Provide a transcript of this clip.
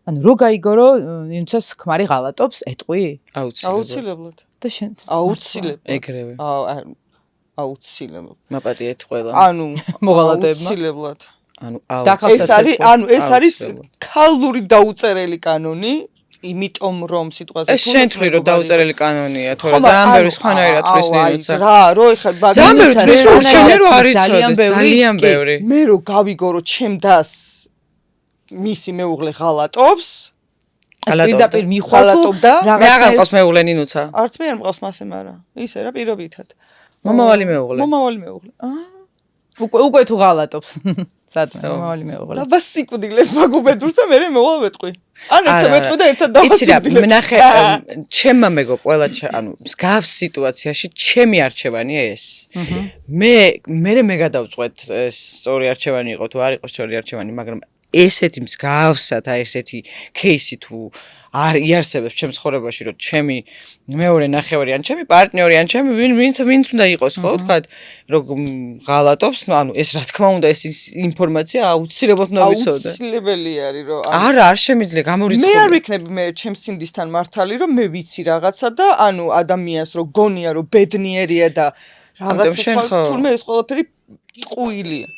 ანუ რო გაიგო რომ ნინცას ქმარი ღალატობს, ეტყვი? აუცილებლად. და შენ? აუცილებლად. ეგრევე. აუცილებლად. მაპატიეთ ყველა. ანუ მოღალატეებმა? აუცილებლად. ანუ ეს არის ქალური დაუწერელი კანონი, იმიტომ რომ სიტყვაზე ეს შენ თვლი რომ დაუწერელი კანონია, თორე ძალიან ბევრი სხვანაირად თვლის ნინოცა. რა, რო ეხლა ძალიან ბევრი თვლის რომ შენ რო არის ძალიან ბევრი. მე რო გავიგო რომ ჩემ დას მისი მეუღლე ღალატობს, პირდაპირ მიხვალ თუ მე აღარ მყავს მეუღლე ნინოცა. არც მე არ მყავს მასე, მაგრამ ისე რა პირობითად. მომავალი მეუღლე. მომავალი მეუღლე. უკვე თუ ღალატობს. სადმე მომავალი მეუღლე. და ბას სიკვდილე მაგუბედურს და მე მეუღლე მეტყვი. ან ერთად მეტყვი და ერთად დავასიკვდილე. იცი რა, ნახე, ჩემმა მეგო ყველა ანუ მსგავს სიტუაციაში ჩემი არჩევანია ეს. მე გადავწყვეტ ეს სწორი არჩევანი იყო თუ არ იყო სწორი არჩევანი, მაგრამ ესეთი მსგავსად აი ესეთი кейსი თუ არ იარსებებს ჩემს ცხოვრებაში, რომ ჩემი მეორე ნახევარი ან ჩემი პარტნიორი ან ჩემი ვინც უნდა იყოს, ხო, თქვა, რომ ღალატობს, ანუ ეს რა თქმა უნდა ეს ინფორმაცია აუცილებლად უნდა ვიცოდე. აუცილებელი არის, რომ არა, არ შემიძლია გამორიცხული. მე არ ვიქნები მე ჩემს სინდისთან მართალი, რომ მე ვიცი რაღაცა და ანუ ადამიანს რო გონია, რომ ბედნიერია და რაღაცა თურმე ეს ყველაფერი ტყუილია.